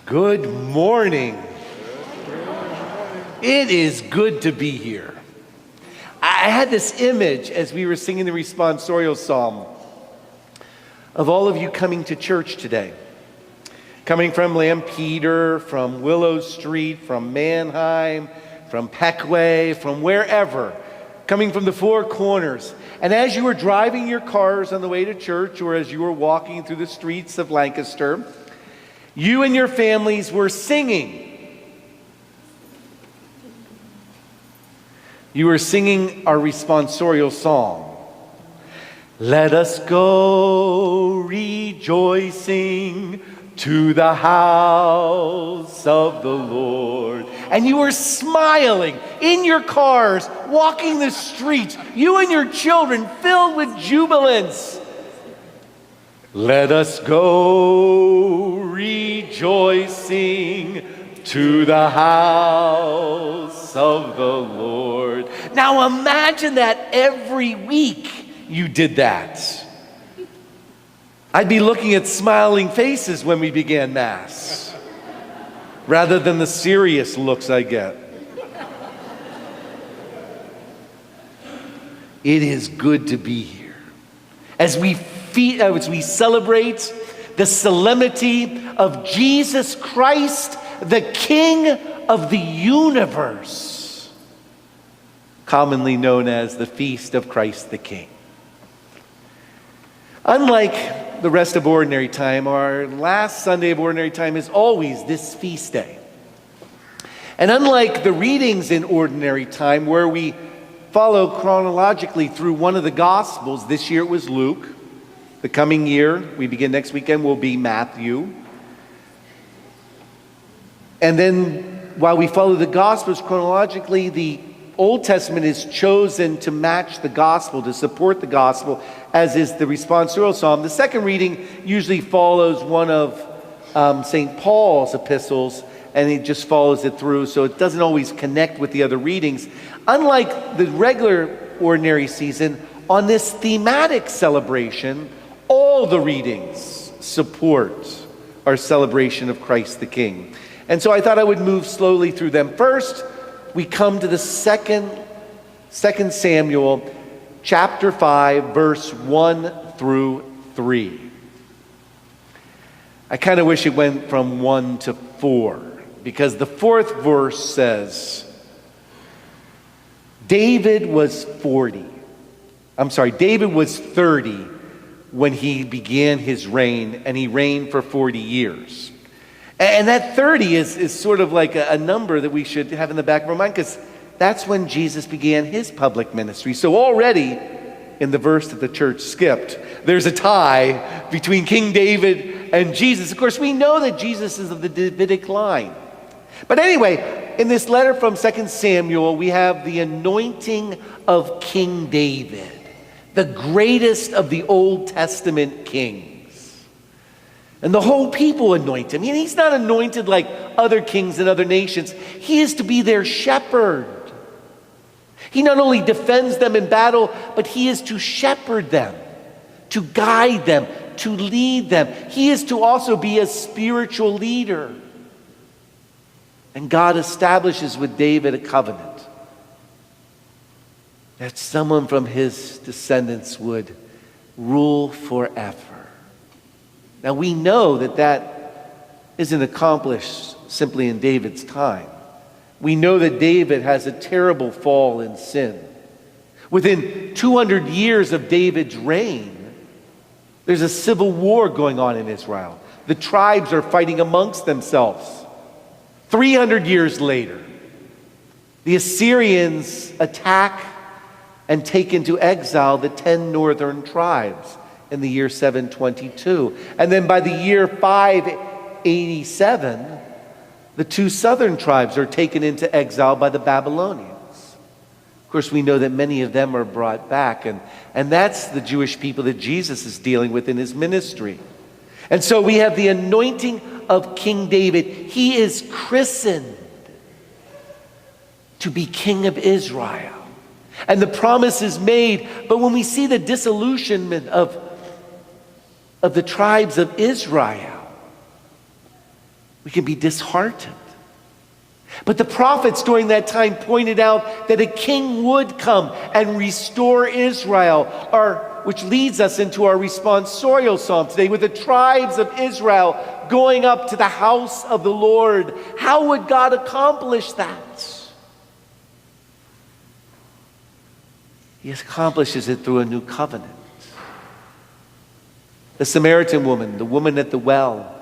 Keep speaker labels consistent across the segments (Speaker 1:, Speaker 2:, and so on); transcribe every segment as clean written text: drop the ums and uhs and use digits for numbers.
Speaker 1: Good morning. It is good to be here. I had this image as we were singing the responsorial psalm of all of you coming to church today. Coming from Lampeter, from Willow Street, from Mannheim, from Peckway, from wherever. Coming from the four corners. And as you were driving your cars on the way to church, or as you were walking through the streets of Lancaster, you and your families were singing. You were singing our responsorial song. Let us go rejoicing to the house of the Lord. And you were smiling in your cars, walking the streets, you and your children filled with jubilance. Let us go rejoicing to the house of the Lord. Now imagine that every week you did that. I'd be looking at smiling faces when we began Mass, rather than the serious looks I get. It is good to be here. As we celebrate the solemnity of Jesus Christ, the King of the universe, commonly known as the Feast of Christ the King. Unlike the rest of Ordinary Time, our last Sunday of Ordinary Time is always this feast day. And unlike the readings in Ordinary Time, where we follow chronologically through one of the Gospels, this year it was Luke. The coming year, we begin next weekend, will be Matthew. And then while we follow the Gospels chronologically, the Old Testament is chosen to match the Gospel, to support the Gospel, as is the responsorial psalm. The second reading usually follows one of St. Paul's epistles, and it just follows it through, so it doesn't always connect with the other readings. Unlike the regular ordinary season, on this thematic celebration, all the readings support our celebration of Christ the King. And so I thought I would move slowly through them. First, we come to the second Samuel, chapter 5, verse 1 through 3. I kind of wish it went from 1 to 4, because the fourth verse says, David was 30 when he began his reign, and he reigned for 40 years. And that 30 is sort of like a number that we should have in the back of our mind, because that's when Jesus began his public ministry. So already, in the verse that the church skipped, there's a tie between King David and Jesus. Of course, we know that Jesus is of the Davidic line. But anyway, in this letter from 2 Samuel, we have the anointing of King David, the greatest of the Old Testament kings. And the whole people anoint him. He's not anointed like other kings in other nations. He is to be their shepherd. He not only defends them in battle, but he is to shepherd them, to guide them, to lead them. He is to also be a spiritual leader. And God establishes with David a covenant that someone from his descendants would rule forever. Now we know that isn't accomplished simply in David's time. We know that David has a terrible fall in sin. Within 200 years of David's reign, there's a civil war going on in Israel. The tribes are fighting amongst themselves. 300 years later, the Assyrians attack and take into exile the 10 northern tribes in the year 722. And then by the year 587, the 2 southern tribes are taken into exile by the Babylonians. Of course, we know that many of them are brought back, and that's the Jewish people that Jesus is dealing with in his ministry. And so we have the anointing of King David. He is christened to be King of Israel. And the promise is made, but when we see the disillusionment of the tribes of Israel, We can be disheartened. But the prophets during that time pointed out that a king would come and restore Israel, which leads us into our responsorial psalm today with the tribes of Israel going up to the house of the Lord. How would God accomplish that? He accomplishes it through a new covenant. The Samaritan woman, the woman at the well,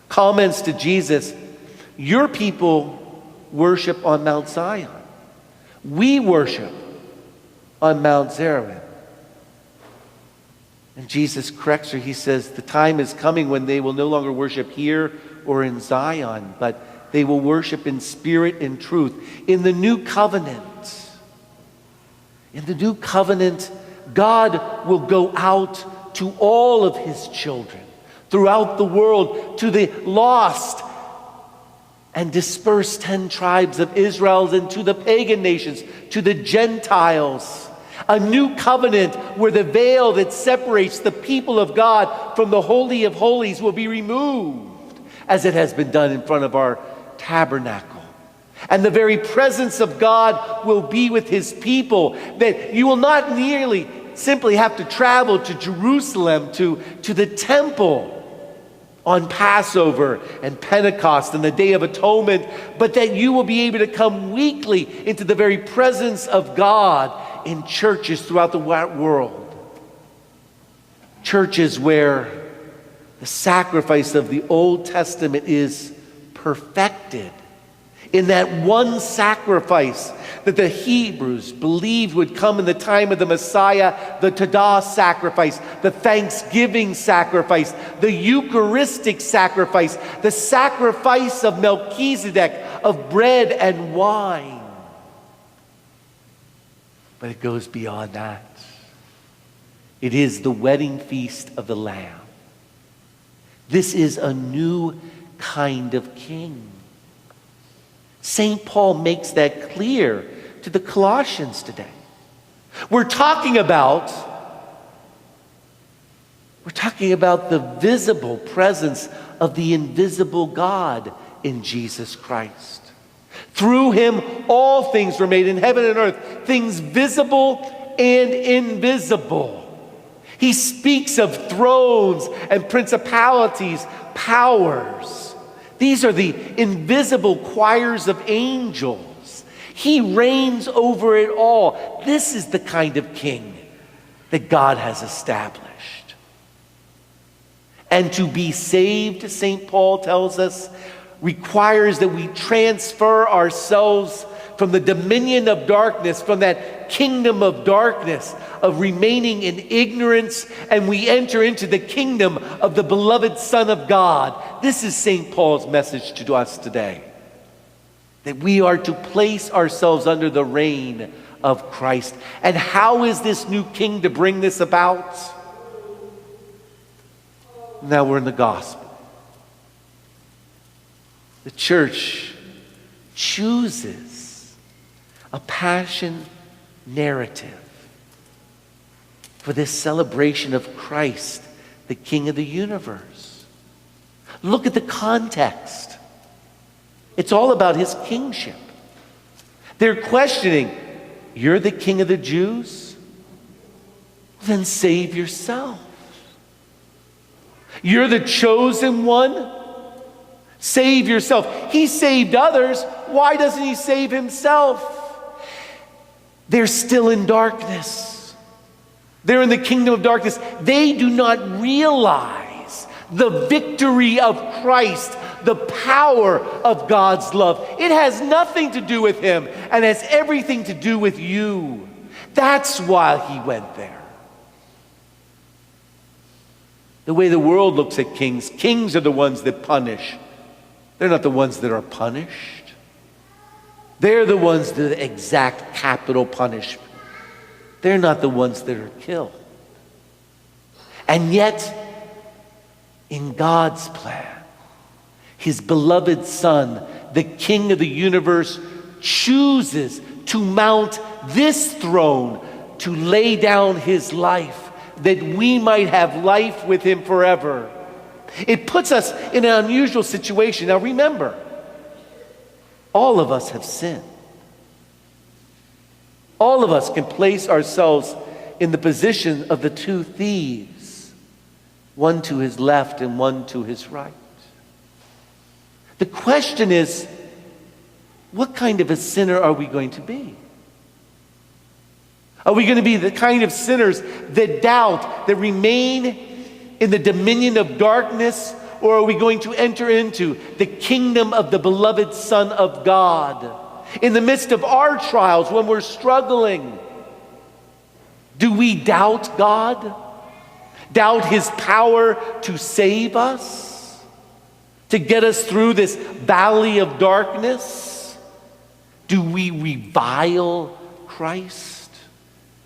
Speaker 1: comments to Jesus, your people worship on Mount Zion. We worship on Mount Zerin. And Jesus corrects her. He says, the time is coming when they will no longer worship here or in Zion, but they will worship in spirit and truth. In the new covenant, God will go out to all of his children throughout the world, to the lost, and disperse 10 tribes of Israel, and to the pagan nations, to the Gentiles. A new covenant where the veil that separates the people of God from the Holy of Holies will be removed, as it has been done in front of our tabernacle. And the very presence of God will be with his people, that you will not merely simply have to travel to Jerusalem, to the temple on Passover and Pentecost and the Day of Atonement, but that you will be able to come weekly into the very presence of God in churches throughout the world. Churches where the sacrifice of the Old Testament is perfected in that one sacrifice that the Hebrews believed would come in the time of the Messiah, the Todah sacrifice, the Thanksgiving sacrifice, the Eucharistic sacrifice, the sacrifice of Melchizedek, of bread and wine. But it goes beyond that. It is the wedding feast of the Lamb. This is a new kind of king. St. Paul makes that clear to the Colossians today. We're talking about the visible presence of the invisible God in Jesus Christ. Through him, all things were made in heaven and earth, things visible and invisible. He speaks of thrones and principalities, powers. These are the invisible choirs of angels. He reigns over it all. This is the kind of king that God has established. And to be saved, St. Paul tells us, requires that we transfer ourselves from the dominion of darkness, from that kingdom of darkness, of remaining in ignorance, and we enter into the kingdom of the beloved Son of God. This is St. Paul's message to us today, that we are to place ourselves under the reign of Christ. And how is this new king to bring this about? Now we're in the gospel. The church chooses a passion narrative for this celebration of Christ, the King of the universe. Look at the context. It's all about his kingship. They're questioning, you're the King of the Jews? Then save yourself. You're the chosen one? Save yourself. He saved others. Why doesn't he save himself? They're still in darkness. They're in the kingdom of darkness. They do not realize the victory of Christ, the power of God's love. It has nothing to do with him and has everything to do with you. That's why he went there. The way the world looks at kings, kings are the ones that punish. They're not the ones that are punished. They're the ones that exact capital punishment. They're not the ones that are killed. And yet, in God's plan, his beloved Son, the King of the universe, chooses to mount this throne to lay down his life, that we might have life with him forever. It puts us in an unusual situation. Now remember, all of us have sinned. All of us can place ourselves in the position of the two thieves, one to his left and one to his right. The question is, what kind of a sinner are we going to be? Are we going to be the kind of sinners that doubt, that remain in the dominion of darkness, or are we going to enter into the kingdom of the beloved Son of God? In the midst of our trials, when we're struggling, do we doubt God? Doubt his power to save us? To get us through this valley of darkness? Do we revile Christ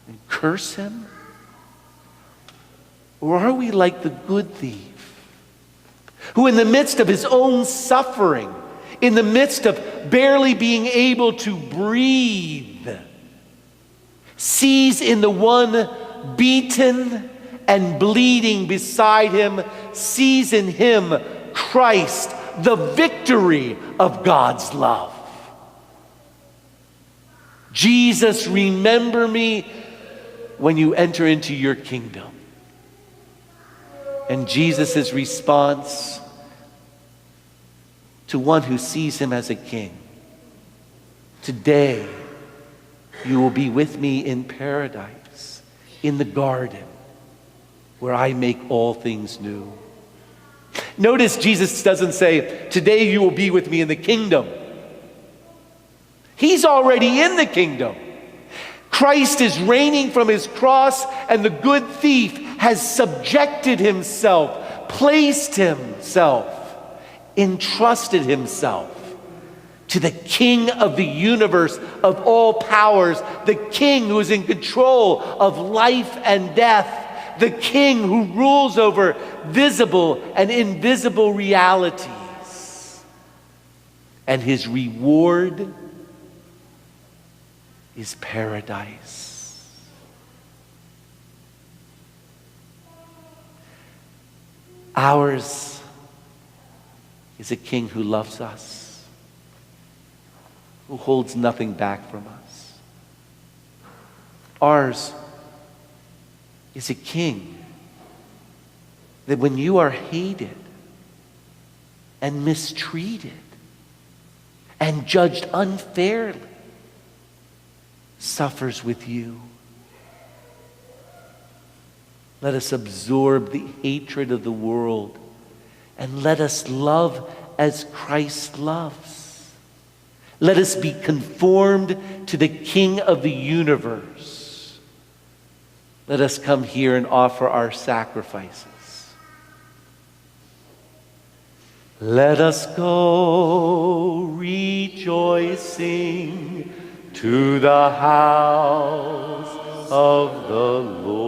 Speaker 1: and curse him? Or are we like the good thief, who in the midst of his own suffering, in the midst of barely being able to breathe, sees in the one beaten and bleeding beside him, sees in him Christ, the victory of God's love? Jesus, remember me when you enter into your kingdom. And Jesus' response to one who sees him as a king: today you will be with me in paradise, in the garden, where I make all things new. Notice Jesus doesn't say, today you will be with me in the kingdom. He's already in the kingdom. Christ is reigning from his cross, and the good thief has subjected himself, placed himself, entrusted himself to the King of the universe, of all powers, the King who is in control of life and death, the King who rules over visible and invisible realities. And his reward is paradise. Ours is a king who loves us, who holds nothing back from us. Ours is a king that when you are hated and mistreated and judged unfairly, suffers with you. Let us absorb the hatred of the world, and let us love as Christ loves. Let us be conformed to the King of the universe. Let us come here and offer our sacrifices. Let us go rejoicing to the house of the Lord.